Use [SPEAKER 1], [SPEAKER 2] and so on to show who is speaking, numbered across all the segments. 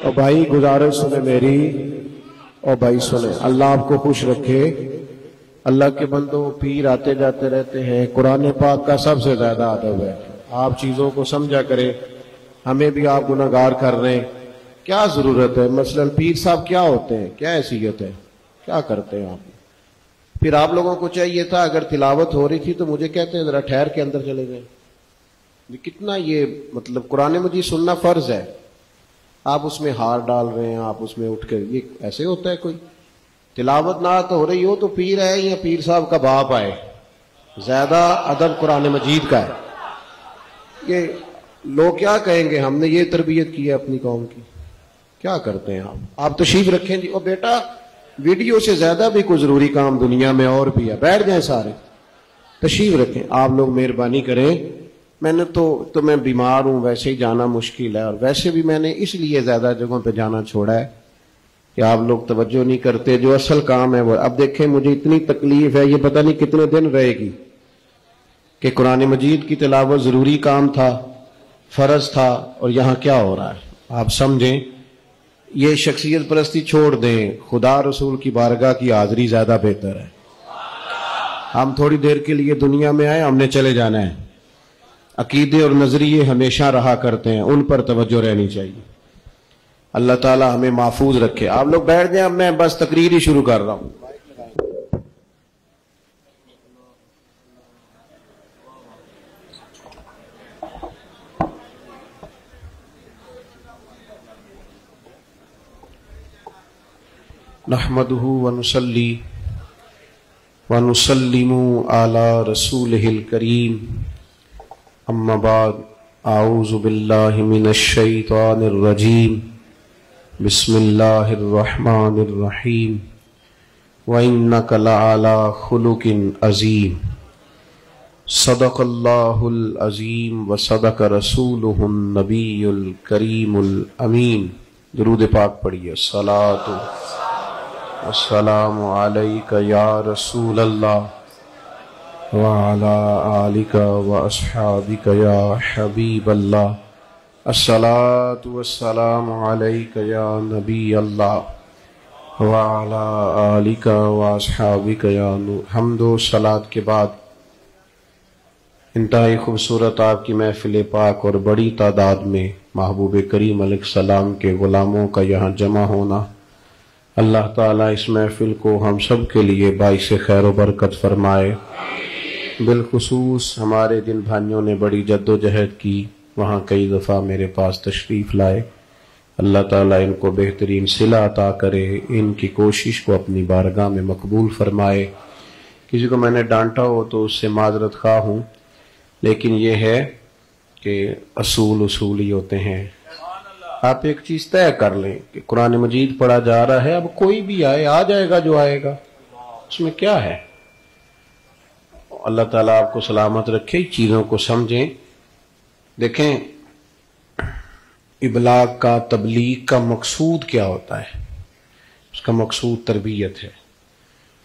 [SPEAKER 1] اور بھائی گزارش سنے میری، اور بھائی سنے، اللہ آپ کو خوش رکھے۔ اللہ کے بندوں، پیر آتے جاتے رہتے ہیں، قرآن پاک کا سب سے زیادہ ادب ہے۔ آپ چیزوں کو سمجھا کریں، ہمیں بھی آپ گناہگار کر رہے ہیں، کیا ضرورت ہے؟ مثلا پیر صاحب کیا ہوتے ہیں، کیا حیثیت ہے، کیا کرتے ہیں آپ؟ پھر آپ لوگوں کو چاہیے تھا اگر تلاوت ہو رہی تھی تو مجھے کہتے ہیں ذرا ٹھہر کے اندر چلے گئے۔ کتنا یہ مطلب قرآن مجید سننا فرض ہے، آپ اس میں ہار ڈال رہے ہیں، آپ اس میں اٹھ کے، یہ ایسے ہوتا ہے؟ کوئی تلاوت نہ تو ہو رہی ہو تو پیر ہے یا پیر صاحب کا باپ آئے، زیادہ ادب قرآن مجید کا ہے۔ یہ لوگ کیا کہیں گے، ہم نے یہ تربیت کی ہے اپنی قوم کی؟ کیا کرتے ہیں آپ تشریف رکھیں جی۔ اور بیٹا ویڈیو سے زیادہ بھی کوئی ضروری کام دنیا میں اور بھی ہے، بیٹھ جائیں سارے، تشریف رکھیں۔ آپ لوگ مہربانی کریں، تو میں بیمار ہوں، ویسے ہی جانا مشکل ہے، اور ویسے بھی میں نے اس لیے زیادہ جگہوں پہ جانا چھوڑا ہے کہ آپ لوگ توجہ نہیں کرتے، جو اصل کام ہے وہ۔ اب دیکھیں مجھے اتنی تکلیف ہے، یہ پتہ نہیں کتنے دن رہے گی، کہ قرآن مجید کی تلاوت ضروری کام تھا، فرض تھا، اور یہاں کیا ہو رہا ہے؟ آپ سمجھیں، یہ شخصیت پرستی چھوڑ دیں، خدا رسول کی بارگاہ کی حاضری زیادہ بہتر ہے۔ ہم تھوڑی دیر کے لیے دنیا میں آئے، ہم نے چلے جانا ہے۔ عقیدے اور نظریے ہمیشہ رہا کرتے ہیں، ان پر توجہ رہنی چاہیے۔ اللہ تعالی ہمیں محفوظ رکھے۔ آپ لوگ بیٹھ جائیں، اب میں بس تقریر ہی شروع کر رہا ہوں۔ نحمده ونصلي ونسلم على رسوله الكريم، اما بعد، اعوذ باللہ من الشیطان الرجیم، بسم اللہ الرحمن الرحیم، وَإِنَّكَ لَعَلَىٰ خُلُقٍ عَظِيمٍ۔ صدق اللہ العظیم وصدق رسولہ النبی الکریم الامین۔ درود پاک پڑھیے۔ الصلاۃ السلام علیکہ یا رسول اللہ وعلی آلک واصحابک یا حبیب اللہ، الصلاۃ والسلام علیکہ یا نبی اللہ وعلی آلک واصحابک یا نور۔ حمد و صلاۃ کے بعد انتہائی خوبصورت آپ کی محفل پاک اور بڑی تعداد میں محبوب کریم علیہ السلام کے غلاموں کا یہاں جمع ہونا، اللہ تعالیٰ اس محفل کو ہم سب کے لیے باعث خیر و برکت فرمائے۔ بالخصوص ہمارے جن بھائیوں نے بڑی جد و جہد کی، وہاں کئی دفعہ میرے پاس تشریف لائے، اللہ تعالیٰ ان کو بہترین صلہ عطا کرے، ان کی کوشش کو اپنی بارگاہ میں مقبول فرمائے۔ کسی کو میں نے ڈانٹا ہو تو اس سے معذرت خواہ ہوں، لیکن یہ ہے کہ اصول ہی ہوتے ہیں۔ آپ ایک چیز طے کر لیں کہ قرآن مجید پڑھا جا رہا ہے، اب کوئی بھی آئے، آ جائے گا جو آئے گا، اس میں کیا ہے؟ اللہ تعالیٰ آپ کو سلامت رکھے، چیزوں کو سمجھیں۔ دیکھیں ابلاغ کا، تبلیغ کا مقصود کیا ہوتا ہے؟ اس کا مقصود تربیت ہے،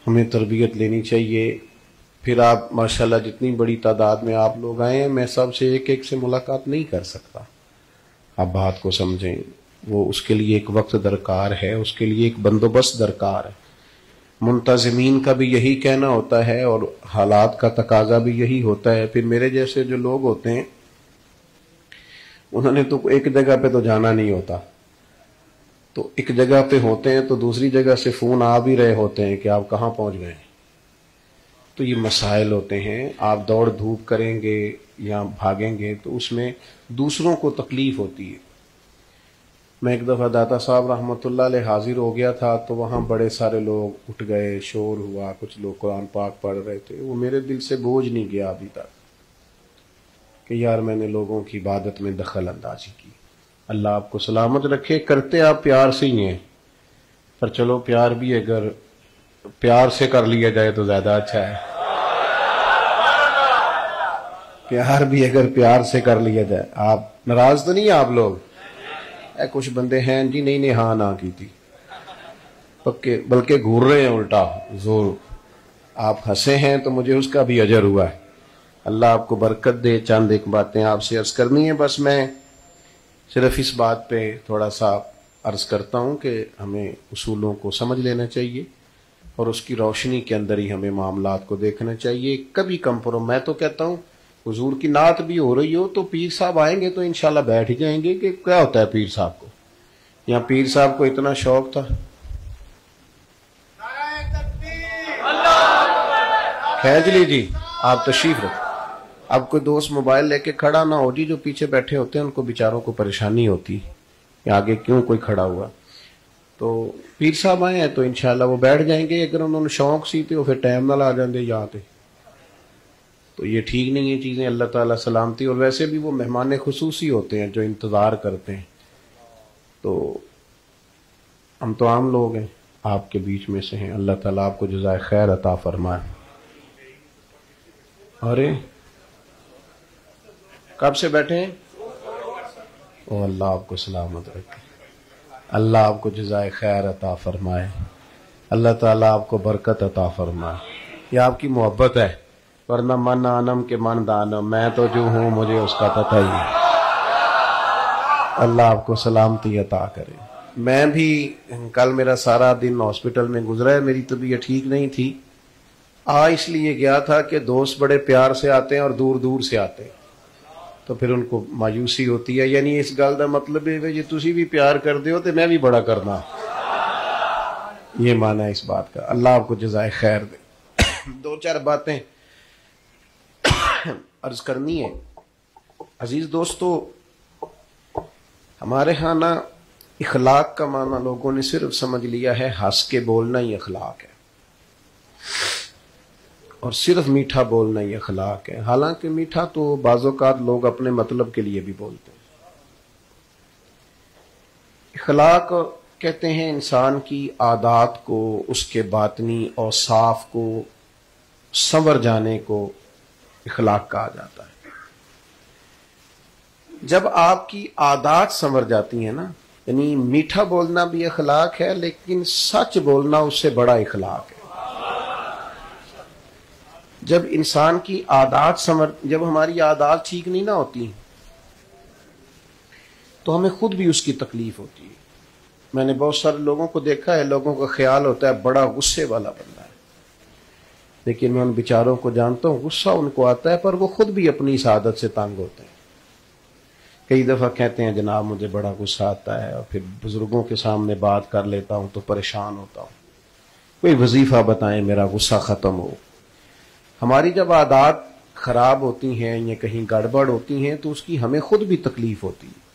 [SPEAKER 1] ہمیں تربیت لینی چاہیے۔ پھر آپ ماشاءاللہ جتنی بڑی تعداد میں آپ لوگ آئے ہیں، میں سب سے ایک سے ملاقات نہیں کر سکتا، آپ بات کو سمجھیں، وہ اس کے لیے ایک وقت درکار ہے، اس کے لیے ایک بندوبست درکار ہے۔ منتظمین کا بھی یہی کہنا ہوتا ہے اور حالات کا تقاضا بھی یہی ہوتا ہے۔ پھر میرے جیسے جو لوگ ہوتے ہیں، انہوں نے تو ایک جگہ پہ تو جانا نہیں ہوتا، تو ایک جگہ پہ ہوتے ہیں تو دوسری جگہ سے فون آ بھی رہے ہوتے ہیں کہ آپ کہاں پہنچ گئے، تو یہ مسائل ہوتے ہیں۔ آپ دوڑ دھوپ کریں گے یا بھاگیں گے تو اس میں دوسروں کو تکلیف ہوتی ہے۔ میں ایک دفعہ داتا صاحب رحمۃ اللہ علیہ حاضر ہو گیا تھا، تو وہاں بڑے سارے لوگ اٹھ گئے، شور ہوا، کچھ لوگ قرآن پاک پڑھ رہے تھے۔ وہ میرے دل سے بوجھ نہیں گیا ابھی تک کہ یار میں نے لوگوں کی عبادت میں دخل اندازی کی۔ اللہ آپ کو سلامت رکھے۔ کرتے آپ پیار سے ہی ہیں، پر چلو پیار بھی اگر پیار سے کر لیا جائے تو زیادہ اچھا ہے، پیار بھی اگر پیار سے کر لیا جائے۔ آپ ناراض تو نہیں آپ لوگ؟ کچھ بندے ہیں جی نہیں نے ہاں نہ کی تھی، بلکہ گھور رہے ہیں الٹا زور۔ آپ ہنسے ہیں تو مجھے اس کا بھی اجر ہوا ہے، اللہ آپ کو برکت دے۔ چند ایک باتیں آپ سے عرض کرنی ہے، بس میں صرف اس بات پہ تھوڑا سا عرض کرتا ہوں کہ ہمیں اصولوں کو سمجھ لینا چاہیے اور اس کی روشنی کے اندر ہی ہمیں معاملات کو دیکھنا چاہیے. کبھی میں تو کہتا ہوں حضور کی نعت بھی ہو رہی ہو تو پیر صاحب آئیں گے تو انشاءاللہ بیٹھ جائیں گے کہ کیا ہوتا ہے پیر صاحب کو. یہاں پیر صاحب کو اتنا شوق تھا. کھینچ لیجیے آپ تشریف رکھ. اب کوئی دوست موبائل لے کے کھڑا نہ ہو جی. جو پیچھے بیٹھے ہوتے ہیں ان کو بیچاروں کو پریشانی ہوتی کہ آگے کیوں کوئی کھڑا ہوا. تو پیر صاحب آئے ہیں تو انشاءاللہ وہ بیٹھ جائیں گے. اگر انہوں نے شوق سی تو پھر ٹائم نہ لا جاندے یہاں پہ تو یہ ٹھیک نہیں ہے چیزیں. اللہ تعالیٰ سلامتی. اور ویسے بھی وہ مہمان خصوصی ہوتے ہیں جو انتظار کرتے ہیں. تو ہم تو عام لوگ ہیں آپ کے بیچ میں سے ہیں. اللہ تعالیٰ آپ کو جزائے خیر عطا فرمائے. ارے کب سے بیٹھے ہیں؟ او اللہ آپ کو سلامت رکھے. اللہ آپ کو جزائے خیر عطا فرمائے. اللہ تعالیٰ آپ کو برکت عطا فرمائے. یہ آپ کی محبت ہے ورنہ من آنم کے من دانم. میں تو جو ہوں مجھے اس کا پتہ ہی ہے. اللہ آپ کو سلامتی عطا کرے. میں بھی کل میرا سارا دن ہاسپٹل میں گزرا ہے. میری طبیعت ٹھیک نہیں تھی. اس لیے گیا تھا کہ دوست بڑے پیار سے آتے ہیں اور دور دور سے آتے ہیں تو پھر ان کو مایوسی ہوتی ہے. یعنی اس گل کا مطلب ہے جی تسی بھی پیار کر دیو تو میں بھی بڑا کرنا. یہ معنی ہے اس بات کا. اللہ آپ کو جزائے خیر دے. دو چار باتیں عرض کرنی ہے. عزیز دوستو ہمارے ہاں نا اخلاق کا معنی لوگوں نے صرف سمجھ لیا ہے ہنس کے بولنا ہی اخلاق ہے اور صرف میٹھا بولنا ہی اخلاق ہے. حالانکہ میٹھا تو بعض اوقات لوگ اپنے مطلب کے لیے بھی بولتے ہیں. اخلاق کہتے ہیں انسان کی عادات کو, اس کے باطنی اوصاف کو سنور جانے کو اخلاق کہا جاتا ہے. جب آپ کی عادات سنور جاتی ہیں نا, یعنی میٹھا بولنا بھی اخلاق ہے لیکن سچ بولنا اس سے بڑا اخلاق ہے. جب انسان کی عادات جب ہماری عادات ٹھیک نہیں نہ ہوتی تو ہمیں خود بھی اس کی تکلیف ہوتی ہے. میں نے بہت سارے لوگوں کو دیکھا ہے, لوگوں کا خیال ہوتا ہے بڑا غصے والا بندہ ہے, لیکن میں ان بیچاروں کو جانتا ہوں غصہ ان کو آتا ہے پر وہ خود بھی اپنی اس عادت سے تنگ ہوتے ہیں. کئی دفعہ کہتے ہیں جناب مجھے بڑا غصہ آتا ہے اور پھر بزرگوں کے سامنے بات کر لیتا ہوں تو پریشان ہوتا ہوں. کوئی وظیفہ بتائیں میرا غصہ ختم ہو. ہماری جب عادات خراب ہوتی ہیں یا کہیں گڑبڑ ہوتی ہیں تو اس کی ہمیں خود بھی تکلیف ہوتی ہے.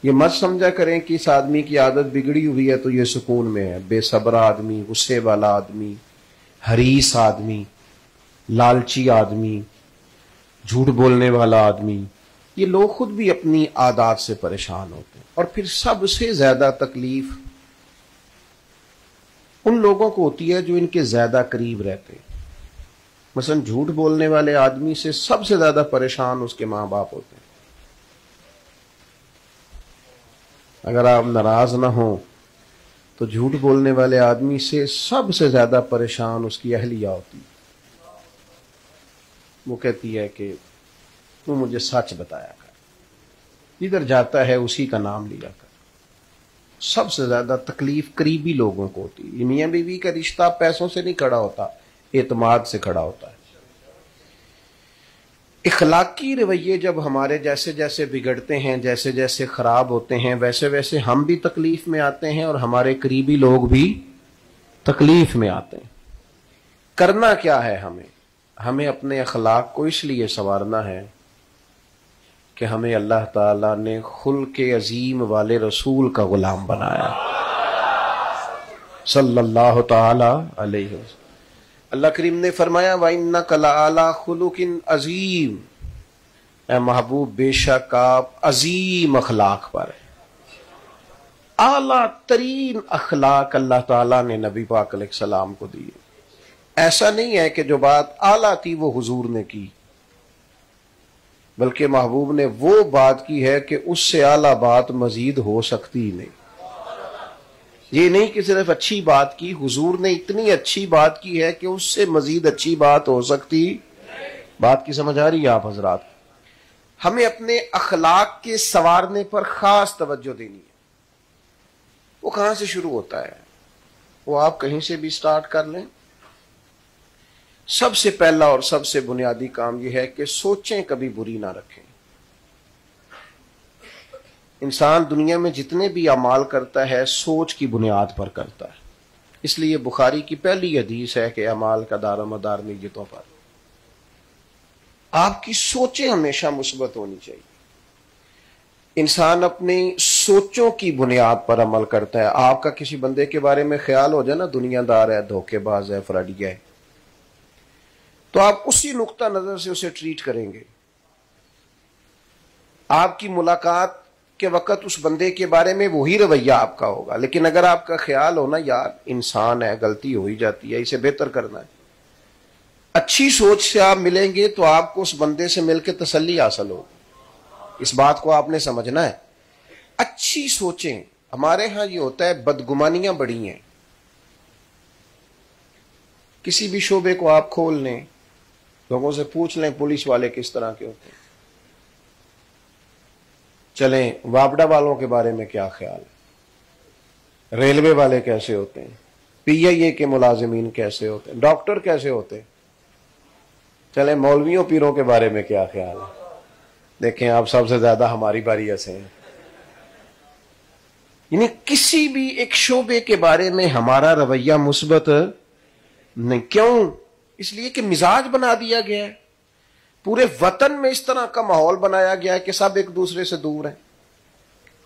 [SPEAKER 1] یہ مت سمجھا کریں کہ اس آدمی کی عادت بگڑی ہوئی ہے تو یہ سکون میں ہے. بے صبر آدمی, غصے والا آدمی, حریص آدمی, لالچی آدمی, جھوٹ بولنے والا آدمی, یہ لوگ خود بھی اپنی عادات سے پریشان ہوتے ہیں. اور پھر سب سے زیادہ تکلیف ان لوگوں کو ہوتی ہے جو ان کے زیادہ قریب رہتے ہیں. مثلا جھوٹ بولنے والے آدمی سے سب سے زیادہ پریشان اس کے ماں باپ ہوتے ہیں. اگر آپ ناراض نہ ہوں تو جھوٹ بولنے والے آدمی سے سب سے زیادہ پریشان اس کی اہلیہ ہوتی. وہ کہتی ہے کہ تو مجھے سچ بتایا کر, جدھر جاتا ہے اسی کا نام لیا کر. سب سے زیادہ تکلیف قریبی لوگوں کو ہوتی ہے. میاں بیوی کا رشتہ پیسوں سے نہیں کھڑا ہوتا, اعتماد سے کھڑا ہوتا ہے. اخلاقی رویے جب ہمارے جیسے جیسے بگڑتے ہیں, جیسے جیسے خراب ہوتے ہیں, ویسے ویسے ہم بھی تکلیف میں آتے ہیں اور ہمارے قریبی لوگ بھی تکلیف میں آتے ہیں. کرنا کیا ہے ہمیں اپنے اخلاق کو اس لیے سنوارنا ہے کہ ہمیں اللہ تعالیٰ نے خلق عظیم والے رسول کا غلام بنایا صلی اللہ تعالی علیہ وسلم. اللہ کریم نے فرمایا وَإِنَّكَ لَعَلَىٰ خُلُقٍ عَظِيمٍ, اے محبوب بے شک آپ عظیم اخلاق پر ہیں. اعلیٰ ترین اخلاق اللہ تعالیٰ نے نبی پاک علیہ السلام کو دیے. ایسا نہیں ہے کہ جو بات اعلیٰ تھی وہ حضور نے کی, بلکہ محبوب نے وہ بات کی ہے کہ اس سے اعلیٰ بات مزید ہو سکتی ہی نہیں. یہ نہیں کہ صرف اچھی بات کی, حضور نے اتنی اچھی بات کی ہے کہ اس سے مزید اچھی بات ہو سکتی. بات کی سمجھ آ رہی ہے آپ حضرات؟ ہمیں اپنے اخلاق کے سنوارنے پر خاص توجہ دینی ہے. کہاں سے شروع ہوتا ہے؟ وہ آپ کہیں سے بھی سٹارٹ کر لیں. سب سے پہلا اور سب سے بنیادی کام یہ ہے کہ سوچیں کبھی بری نہ رکھیں. انسان دنیا میں جتنے بھی اعمال کرتا ہے سوچ کی بنیاد پر کرتا ہے. اس لیے بخاری کی پہلی حدیث ہے کہ اعمال کا دار و مدار نیتوں پر. آپ کی سوچیں ہمیشہ مثبت ہونی چاہیے. انسان اپنی سوچوں کی بنیاد پر عمل کرتا ہے. آپ کا کسی بندے کے بارے میں خیال ہو جائے نا دنیا دار ہے, دھوکے باز ہے, فراڈیا ہے, تو آپ اسی نقطہ نظر سے اسے ٹریٹ کریں گے. آپ کی ملاقات کے وقت اس بندے کے بارے میں وہی رویہ آپ کا ہوگا. لیکن اگر آپ کا خیال ہونا یار انسان ہے, غلطی ہو ہی جاتی ہے, اسے بہتر کرنا ہے, اچھی سوچ سے آپ ملیں گے تو آپ کو اس بندے سے مل کے تسلی حاصل ہوگی. اس بات کو آپ نے سمجھنا ہے. اچھی سوچیں. ہمارے ہاں یہ ہوتا ہے بدگمانیاں بڑی ہیں. کسی بھی شعبے کو آپ کھول لیں, لوگوں سے پوچھ لیں پولیس والے کس طرح کے ہوتے ہیں. چلیں وابڈا والوں کے بارے میں کیا خیال ہے, ریلوے والے کیسے ہوتے ہیں, پی آئی اے کے ملازمین کیسے ہوتے ہیں, ڈاکٹر کیسے ہوتے ہیں. چلیں مولویوں پیروں کے بارے میں کیا خیال ہے. دیکھیں آپ سب سے زیادہ ہماری باری ایسے ہیں. یعنی کسی بھی ایک شعبے کے بارے میں ہمارا رویہ مثبت نہیں. کیوں؟ اس لیے کہ مزاج بنا دیا گیا ہے. پورے وطن میں اس طرح کا ماحول بنایا گیا ہے کہ سب ایک دوسرے سے دور ہیں,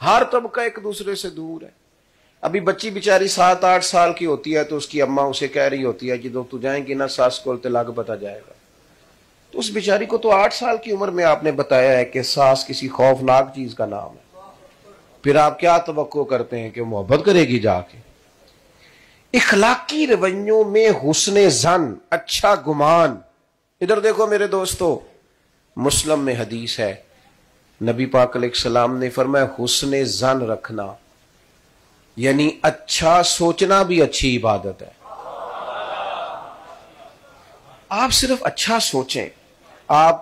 [SPEAKER 1] ہر طبقہ ایک دوسرے سے دور ہے. ابھی بچی بیچاری 7-8 سال کی ہوتی ہے تو اس کی اماں اسے کہہ رہی ہوتی ہے کہ جب تو جائیں گی نا ساس کو طلاق بتا جائے گا. تو اس بیچاری کو تو 8 سال کی عمر میں آپ نے بتایا ہے کہ ساس کسی خوفناک چیز کا نام ہے. پھر آپ کیا توقع کرتے ہیں کہ محبت کرے گی جا کے. اخلاقی رویوں میں حسن ظن, اچھا گمان. ادھر دیکھو میرے دوستو, مسلم میں حدیث ہے, نبی پاک علیہ السلام نے فرمایا حسن ظن رکھنا یعنی اچھا سوچنا بھی اچھی عبادت ہے. آپ صرف اچھا سوچیں. آپ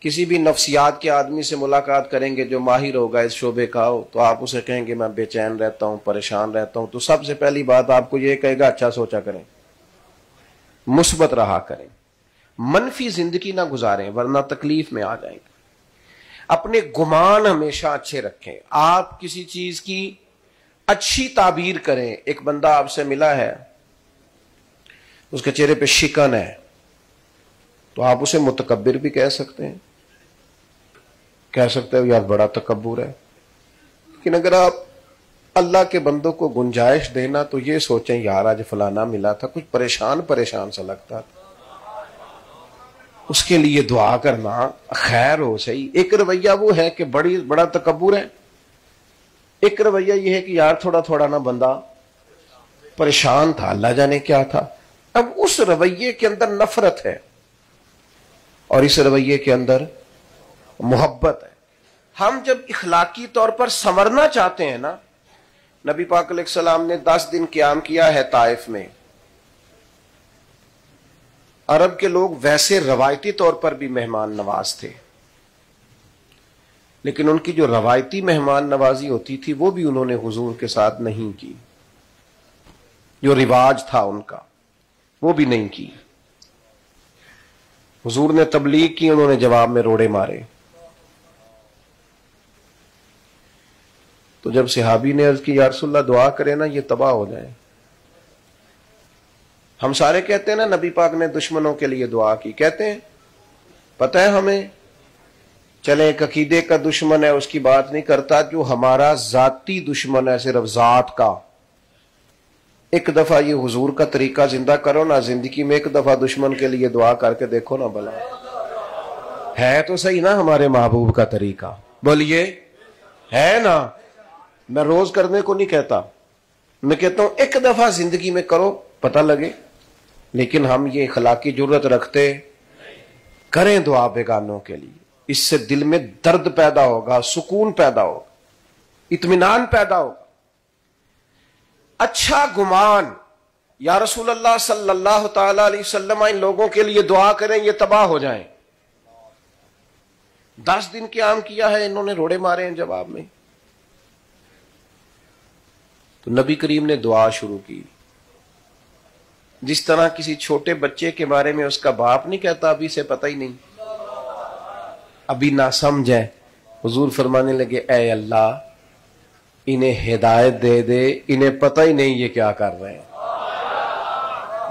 [SPEAKER 1] کسی بھی نفسیات کے آدمی سے ملاقات کریں گے جو ماہر ہوگا اس شعبے کا ہو, تو آپ اسے کہیں گے میں بے چین رہتا ہوں, پریشان رہتا ہوں, تو سب سے پہلی بات آپ کو یہ کہے گا اچھا سوچا کریں, مثبت رہا کریں, منفی زندگی نہ گزاریں ورنہ تکلیف میں آ جائیں گے. اپنے گمان ہمیشہ اچھے رکھیں. آپ کسی چیز کی اچھی تعبیر کریں. ایک بندہ آپ سے ملا ہے, اس کے چہرے پہ شکن ہے, تو آپ اسے متکبر بھی کہہ سکتے ہیں, کہہ سکتے ہیں یار بڑا تکبر ہے. لیکن اگر آپ اللہ کے بندوں کو گنجائش دینا تو یہ سوچیں یار آج فلانا ملا تھا کچھ پریشان پریشان سا لگتا تھا, اس کے لیے دعا کرنا خیر ہو صحیح. ایک رویہ وہ ہے کہ بڑا تکبر ہے, ایک رویہ یہ ہے کہ یار تھوڑا تھوڑا نا بندہ پریشان تھا, اللہ جانے کیا تھا. اب اس رویے کے اندر نفرت ہے اور اس رویے کے اندر محبت ہے. ہم جب اخلاقی طور پر سنورنا چاہتے ہیں نا, نبی پاک علیہ السلام نے 10 دن قیام کیا ہے طائف میں. عرب کے لوگ ویسے روایتی طور پر بھی مہمان نواز تھے, لیکن ان کی جو روایتی مہمان نوازی ہوتی تھی وہ بھی انہوں نے حضور کے ساتھ نہیں کی. جو رواج تھا ان کا وہ بھی نہیں کی. حضور نے تبلیغ کی, انہوں نے جواب میں روڑے مارے. تو جب صحابی نے عرض کی یا رسول اللہ دعا کرے نا یہ تباہ ہو جائے. ہم سارے کہتے ہیں نا نبی پاک نے دشمنوں کے لیے دعا کی, کہتے ہیں پتہ ہے ہمیں. چلے ایک عقیدے کا دشمن ہے اس کی بات نہیں کرتا, جو ہمارا ذاتی دشمن ہے صرف ذات کا. ایک دفعہ یہ حضور کا طریقہ زندہ کرو نا, زندگی میں ایک دفعہ دشمن کے لیے دعا کر کے دیکھو نا, بلا ہے تو صحیح نا ہمارے محبوب کا طریقہ, بولیے ہے نا. میں روز کرنے کو نہیں کہتا, میں کہتا ہوں ایک دفعہ زندگی میں کرو پتہ لگے. لیکن ہم یہ اخلاقی جرت رکھتے, کریں دعا بیگانوں کے لیے, اس سے دل میں درد پیدا ہوگا, سکون پیدا ہوگا, اطمینان پیدا ہوگا. اچھا گمان, یا رسول اللہ صلی اللہ تعالی علیہ وسلم ان لوگوں کے لیے دعا کریں یہ تباہ ہو جائیں. 10 دن قیام کیا ہے, انہوں نے روڑے مارے ہیں جواب میں. تو نبی کریم نے دعا شروع کی. جس طرح کسی چھوٹے بچے کے بارے میں اس کا باپ نہیں کہتا ابھی سے پتہ ہی نہیں، ابھی نہ سمجھ ہے، حضور فرمانے لگے اے اللہ انہیں ہدایت دے دے، انہیں پتہ ہی نہیں یہ کیا کر رہے ہیں.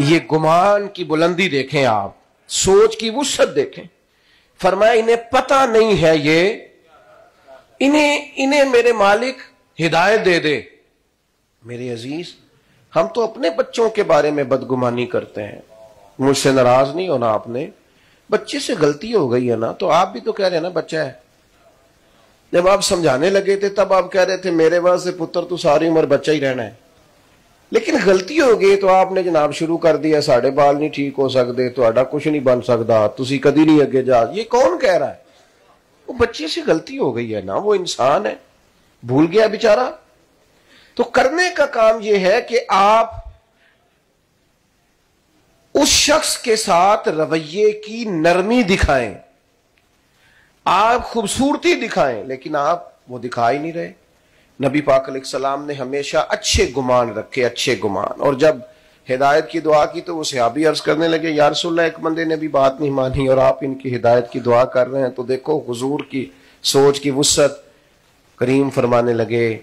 [SPEAKER 1] یہ گمان کی بلندی دیکھیں آپ، سوچ کی وسعت دیکھیں. فرمایا انہیں پتہ نہیں ہے یہ، انہیں میرے مالک ہدایت دے دے. میرے عزیز، ہم تو اپنے بچوں کے بارے میں بدگمانی کرتے ہیں. مجھ سے ناراض نہیں ہونا آپ نے، بچے سے غلطی ہو گئی ہے نا، تو آپ بھی تو کہہ رہے ہیں نا بچہ ہے. جب آپ سمجھانے لگے تھے تب آپ کہہ رہے تھے میرے واسطے پتر تو ساری عمر بچہ ہی رہنا ہے. لیکن غلطی ہو گئی تو آپ نے جناب شروع کر دیا ساڑھے بال نہیں ٹھیک ہو سکتے، تہاڈا کچھ نہیں بن سکتا، تسی کدی نہیں اگے جا. یہ کون کہہ رہا ہے؟ وہ بچے سے غلطی ہو گئی ہے نا، وہ انسان ہے، بھول گیا بیچارہ. تو کرنے کا کام یہ ہے کہ آپ اس شخص کے ساتھ رویے کی نرمی دکھائیں، آپ خوبصورتی دکھائیں، لیکن آپ وہ دکھا ہی نہیں رہے. نبی پاک علیہ السلام نے ہمیشہ اچھے گمان رکھے، اچھے گمان. اور جب ہدایت کی دعا کی تو وہ صحابی عرض کرنے لگے یا رسول اللہ ایک بندے نے بھی بات نہیں مانی اور آپ ان کی ہدایت کی دعا کر رہے ہیں. تو دیکھو حضور کی سوچ کی وسعت. کریم فرمانے لگے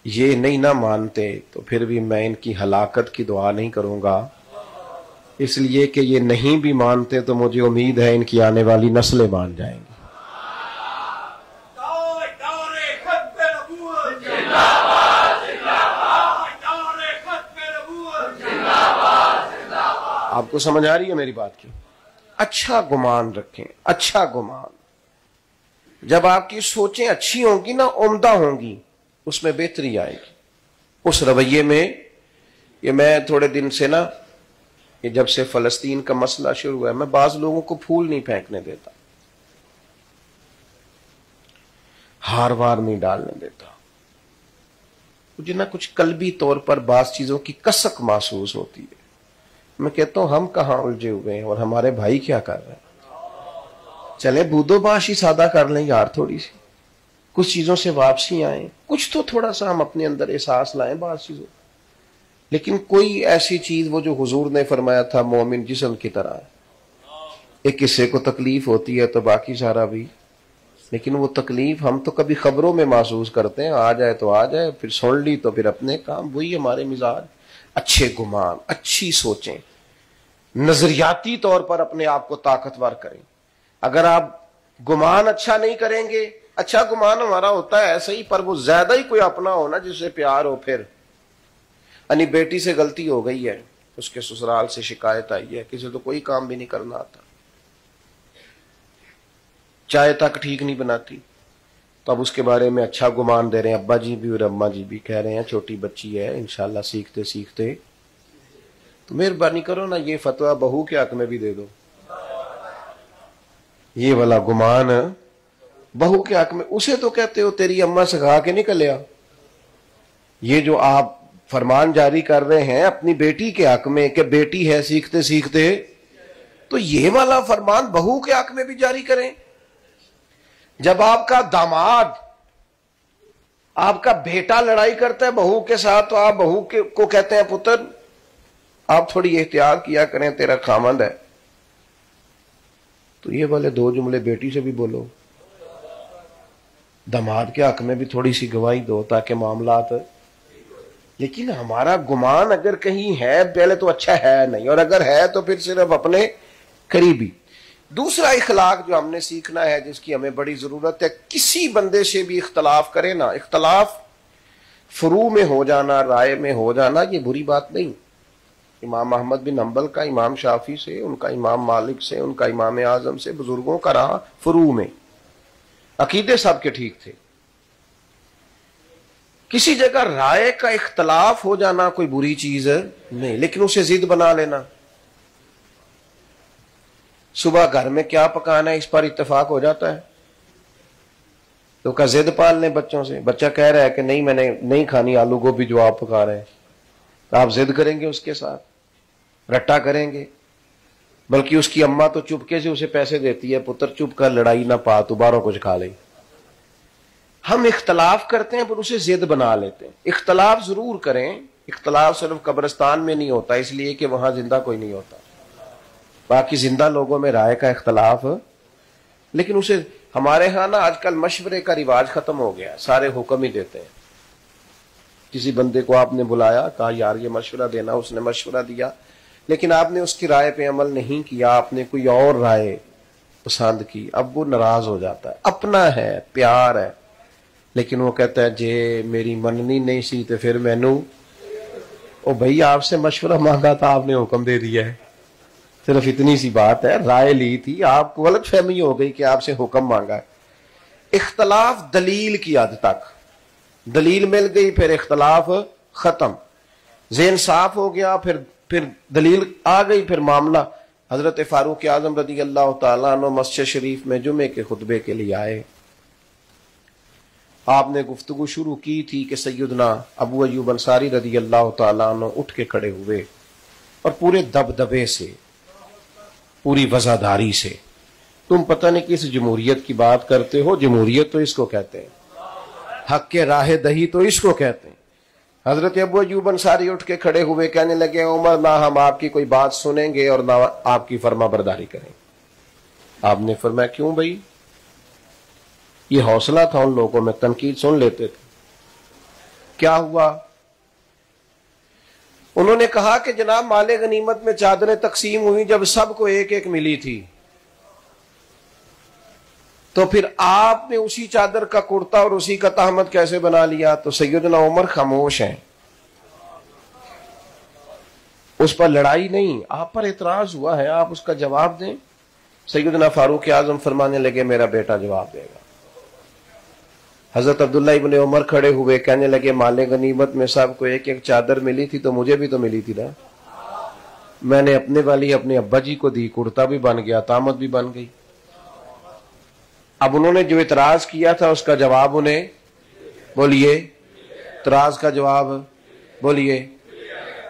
[SPEAKER 1] یہ نہیں نہ مانتے تو پھر بھی میں ان کی ہلاکت کی دعا نہیں کروں گا، اس لیے کہ یہ نہیں بھی مانتے تو مجھے امید ہے ان کی آنے والی نسلیں مان جائیں گی. آپ کو سمجھ آ رہی ہے میری بات کی؟ اچھا گمان رکھیں، اچھا گمان. جب آپ کی سوچیں اچھی ہوں گی نا، عمدہ ہوں گی، اس میں بہتری آئے گی، اس رویے میں. یہ میں تھوڑے دن سے نا، یہ جب سے فلسطین کا مسئلہ شروع ہوا ہے، میں بعض لوگوں کو پھول نہیں پھینکنے دیتا، ہار وار نہیں ڈالنے دیتا. مجھے نا کچھ قلبی طور پر بعض چیزوں کی کسک محسوس ہوتی ہے. میں کہتا ہوں ہم کہاں الجھے ہوئے ہیں اور ہمارے بھائی کیا کر رہے ہیں. چلے بودو باش ہی سادہ کر لیں یار، تھوڑی سی کچھ چیزوں سے واپسی آئیں، کچھ تو تھوڑا سا ہم اپنے اندر احساس لائیں بعض چیزوں. لیکن کوئی ایسی چیز وہ جو حضور نے فرمایا تھا مومن جسم کی طرح ہے، ایک حصے کو تکلیف ہوتی ہے تو باقی سارا بھی. لیکن وہ تکلیف ہم تو کبھی خبروں میں محسوس کرتے ہیں، آ جائے تو آ جائے، پھر سن لی تو پھر اپنے کام. وہی ہمارے مزاج. اچھے گمان، اچھی سوچیں، نظریاتی طور پر اپنے آپ کو طاقتور کریں. اگر آپ گمان اچھا نہیں کریں گے، اچھا گمان ہمارا ہوتا ہے ایسا ہی، پر وہ زیادہ ہی کوئی اپنا ہونا جس سے پیار ہو. پھر یعنی بیٹی سے غلطی ہو گئی ہے، اس کے سسرال سے شکایت آئی ہے، کسی تو کوئی کام بھی نہیں کرنا آتا، چائے تک ٹھیک نہیں بناتی، تو اب اس کے بارے میں اچھا گمان دے رہے ہیں. ابا جی بھی اور اماں جی بھی کہہ رہے ہیں چھوٹی بچی ہے، انشاءاللہ سیکھتے سیکھتے. تو مہربانی کرو نا یہ فتویٰ بہو کے حق میں بھی دے دو. یہ والا گمان بہو کے حق میں، اسے تو کہتے ہو تیری اماں سکھا کے نکلیا. یہ جو آپ فرمان جاری کر رہے ہیں اپنی بیٹی کے حق میں کہ بیٹی ہے سیکھتے سیکھتے، تو یہ والا فرمان بہو کے حق میں بھی جاری کریں. جب آپ کا داماد، آپ کا بیٹا لڑائی کرتا ہے بہو کے ساتھ تو آپ بہو کو کہتے ہیں پتر آپ تھوڑی احتیاط کیا کریں، تیرا خامند ہے. تو یہ والے دو جملے بیٹی سے بھی بولو، داماد کے حق میں بھی تھوڑی سی گواہی دو تاکہ معاملات. لیکن ہمارا گمان اگر کہیں ہے پہلے تو اچھا ہے نہیں، اور اگر ہے تو پھر صرف اپنے قریبی. دوسرا اخلاق جو ہم نے سیکھنا ہے، جس کی ہمیں بڑی ضرورت ہے، کسی بندے سے بھی اختلاف کرے نا، اختلاف فروع میں ہو جانا، رائے میں ہو جانا، یہ بری بات نہیں. امام احمد بن حنبل کا امام شافعی سے، ان کا امام مالک سے، ان کا امام اعظم سے، بزرگوں کا رہا فروع میں، عقیدے سب کے ٹھیک تھے. کسی جگہ رائے کا اختلاف ہو جانا کوئی بری چیز نہیں، لیکن اسے ضد بنا لینا. صبح گھر میں کیا پکانا ہے اس پر اتفاق ہو جاتا ہے، تو کا ضد پال لیں بچوں سے. بچہ کہہ رہا ہے کہ نہیں میں نے نہیں کھانی آلو گوبھی جو آپ پکا رہے ہیں، تو آپ ضد کریں گے، اس کے ساتھ رٹا کریں گے. بلکہ اس کی اماں تو چپکے سے اسے پیسے دیتی ہے، پتر چپ کر لڑائی نہ پا، تو باہروں کچھ کھا لے. ہم اختلاف کرتے ہیں پر اسے ضد بنا لیتے ہیں. اختلاف ضرور کریں، اختلاف صرف قبرستان میں نہیں ہوتا اس لیے کہ وہاں زندہ کوئی نہیں ہوتا، باقی زندہ لوگوں میں رائے کا اختلاف، لیکن اسے ہمارے ہاں نا آج کل مشورے کا رواج ختم ہو گیا، سارے حکم ہی دیتے ہیں. کسی بندے کو آپ نے بلایا، کہا یار یہ مشورہ دینا، اس نے مشورہ دیا، لیکن آپ نے اس کی رائے پہ عمل نہیں کیا، آپ نے کوئی اور رائے پسند کی، اب وہ ناراض ہو جاتا ہے. اپنا ہے، پیار ہے، لیکن وہ کہتا ہے جے میری مننی نہیں سی تو پھر مینوں، او بھائی آپ سے مشورہ مانگا تھا، آپ نے حکم دے دیا ہے. صرف اتنی سی بات ہے، رائے لی تھی، آپ کو غلط فہمی ہو گئی کہ آپ سے حکم مانگا ہے. اختلاف دلیل کی حد تک، دلیل مل گئی پھر اختلاف ختم، ذہن صاف ہو گیا، پھر دلیل آ گئی، پھر معاملہ. حضرت فاروق اعظم رضی اللہ تعالیٰ عنہ مسجد شریف میں جمعے کے خطبے کے لیے آئے. آپ نے گفتگو شروع کی تھی کہ سیدنا ابو ایوب انصاری رضی اللہ تعالیٰ عنہ اٹھ کے کھڑے ہوئے اور پورے دبدبے سے، پوری وزاداری سے، تم پتہ نہیں کس جمہوریت کی بات کرتے ہو، جمہوریت تو اس کو کہتے ہیں، حق کے راہ دہی تو اس کو کہتے ہیں. حضرت ابو ایوب انصاری اٹھ کے کھڑے ہوئے، کہنے لگے عمر نہ ہم آپ کی کوئی بات سنیں گے اور نہ آپ کی فرما برداری کریں. آپ نے فرمایا کیوں بھائی؟ یہ حوصلہ تھا ان لوگوں میں، تنقید سن لیتے تھے. کیا ہوا؟ انہوں نے کہا کہ جناب مال غنیمت میں چادریں تقسیم ہوئی، جب سب کو ایک ایک ملی تھی تو پھر آپ نے اسی چادر کا کرتا اور اسی کا تہمت کیسے بنا لیا؟ تو سیدنا عمر خاموش ہیں، اس پر لڑائی نہیں، آپ پر اعتراض ہوا ہے، آپ اس کا جواب دیں. سیدنا فاروق اعظم فرمانے لگے میرا بیٹا جواب دے گا. حضرت عبداللہ ابن عمر کھڑے ہوئے، کہنے لگے مال غنیمت میں سب کو ایک ایک چادر ملی تھی تو مجھے بھی تو ملی تھی نا، میں نے اپنے والی اپنے ابا جی کو دی، کرتا بھی بن گیا، تامت بھی بن گئی. اب انہوں نے جو اعتراض کیا تھا اس کا جواب انہیں بولیے، اعتراض کا جواب بولیے.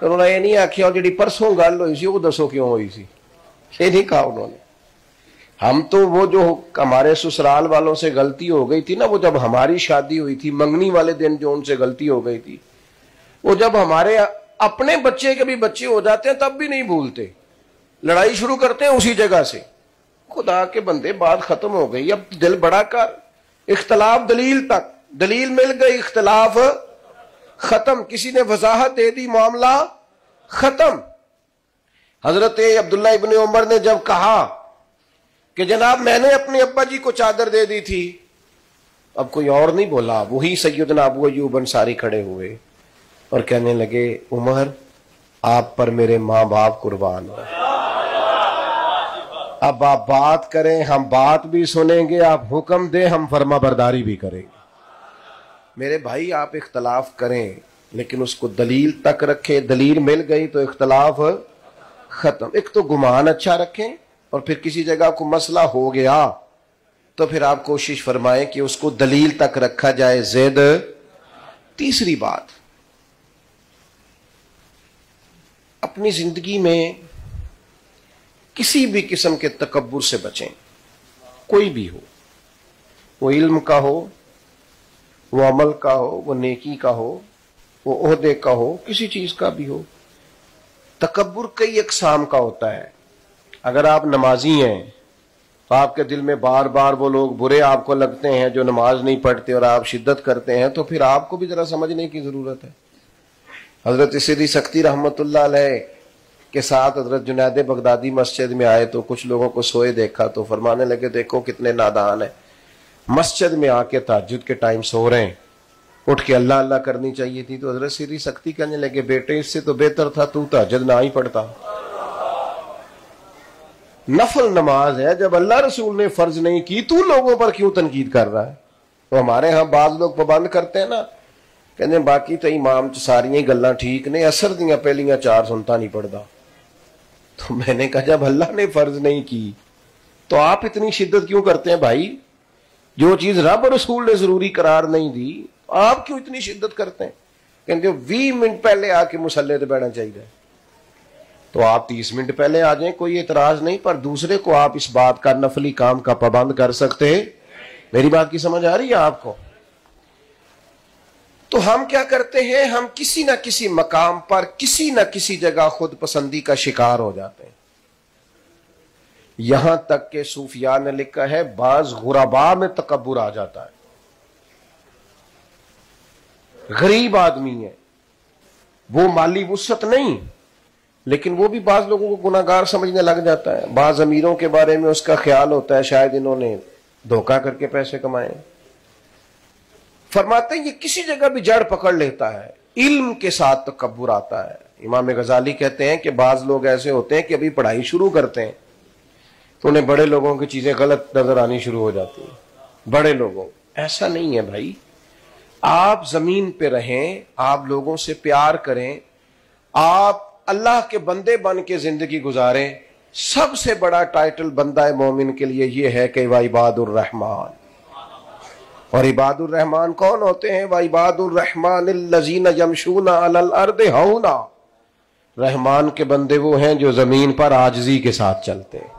[SPEAKER 1] انہوں نے یہ نہیں آخیا جی پرسوں گل ہوئی سی وہ دسو کیوں ہوئی سی، یہ نہیں کہا انہوں نے. ہم تو وہ جو ہمارے سسرال والوں سے غلطی ہو گئی تھی نا، وہ جب ہماری شادی ہوئی تھی منگنی والے دن جو ان سے غلطی ہو گئی تھی، وہ جب ہمارے اپنے بچے کے بھی بچے ہو جاتے ہیں تب بھی نہیں بھولتے، لڑائی شروع کرتے ہیں اسی جگہ سے. خدا کے بندے بات ختم ہو گئی، اب دل بڑا کر، اختلاف دلیل تک، دلیل مل گئی، اختلاف ختم، کسی نے وضاحت دے دی، معاملہ ختم. حضرت عبداللہ ابن عمر نے جب کہا کہ جناب میں نے اپنے ابا جی کو چادر دے دی تھی، اب کوئی اور نہیں بولا، وہی سیدنا ابو ایوب انصاری کھڑے ہوئے اور کہنے لگے عمر آپ پر میرے ماں باپ قربان ہو، اب آپ بات کریں ہم بات بھی سنیں گے، آپ حکم دیں ہم فرما برداری بھی کریں گے. میرے بھائی آپ اختلاف کریں لیکن اس کو دلیل تک رکھیں، دلیل مل گئی تو اختلاف ختم. ایک تو گمان اچھا رکھیں، اور پھر کسی جگہ کو مسئلہ ہو گیا تو پھر آپ کوشش فرمائیں کہ اس کو دلیل تک رکھا جائے، زید. تیسری بات، اپنی زندگی میں کسی بھی قسم کے تکبر سے بچیں، کوئی بھی ہو، وہ علم کا ہو، وہ عمل کا ہو، وہ نیکی کا ہو، وہ عہدے کا ہو، کسی چیز کا بھی ہو. تکبر کئی اقسام کا ہوتا ہے. اگر آپ نمازی ہیں تو آپ کے دل میں بار بار وہ لوگ برے آپ کو لگتے ہیں جو نماز نہیں پڑھتے اور آپ شدت کرتے ہیں، تو پھر آپ کو بھی ذرا سمجھنے کی ضرورت ہے. حضرت سیدی سختی رحمت اللہ علیہ کے ساتھ حضرت جنید بغدادی مسجد میں آئے تو کچھ لوگوں کو سوئے دیکھا تو فرمانے لگے دیکھو کتنے نادان ہیں، مسجد میں آ کے تہجد کے ٹائم سو رہے ہیں، اٹھ کے اللہ اللہ کرنی چاہیے تھی. تو حضرت سیدی سختی کہنے لگے بیٹے اس سے تو بہتر تھا تو تہجد نہ ہی پڑھتا. نفل نماز ہے، جب اللہ رسول نے فرض نہیں کی تو لوگوں پر کیوں تنقید کر رہا ہے؟ تو ہمارے ہاں بعض لوگ پابند کرتے ہیں نا، کہتے ہیں باقی تو امام ساریاں گلاں ٹھیک نے، اثر دیاں پہلیاں 4 سنتا نہیں پڑھتا. تو میں نے کہا جب اللہ نے فرض نہیں کی تو آپ اتنی شدت کیوں کرتے ہیں بھائی؟ جو چیز رب رسول نے ضروری قرار نہیں دی آپ کیوں اتنی شدت کرتے ہیں؟ کہتے 20 منٹ پہلے آ کے مصلے پہ بیٹھنا چاہیے، تو آپ 30 منٹ پہلے آ جائیں، کوئی اعتراض نہیں، پر دوسرے کو آپ اس بات کا نفلی کام کا پابند کر سکتے. میری بات کی سمجھ آ رہی ہے آپ کو؟ تو ہم کیا کرتے ہیں؟ ہم کسی نہ کسی مقام پر کسی نہ کسی جگہ خود پسندی کا شکار ہو جاتے ہیں. یہاں تک کہ صوفیاء نے لکھا ہے بعض غرباء میں تکبر آ جاتا ہے. غریب آدمی ہے، وہ مالی وسعت نہیں، لیکن وہ بھی بعض لوگوں کو گناہگار سمجھنے لگ جاتا ہے. بعض امیروں کے بارے میں اس کا خیال ہوتا ہے شاید انہوں نے دھوکہ کر کے پیسے کمائے. فرماتے ہیں یہ کسی جگہ بھی جڑ پکڑ لیتا ہے، علم کے ساتھ تکبر آتا ہے. امام غزالی کہتے ہیں کہ بعض لوگ ایسے ہوتے ہیں کہ ابھی پڑھائی شروع کرتے ہیں تو انہیں بڑے لوگوں کی چیزیں غلط نظر آنی شروع ہو جاتی ہیں. بڑے لوگوں، ایسا نہیں ہے بھائی. آپ زمین پہ رہیں، آپ لوگوں سے پیار کریں، آپ اللہ کے بندے بن کے زندگی گزاریں. سب سے بڑا ٹائٹل بندہ مومن کے لیے یہ ہے کہ وعباد الرحمن. اور عباد الرحمن کون ہوتے ہیں؟ وعباد الرحمن الذین یمشون علی الارض ہونا. رحمان کے بندے وہ ہیں جو زمین پر عاجزی کے ساتھ چلتے ہیں،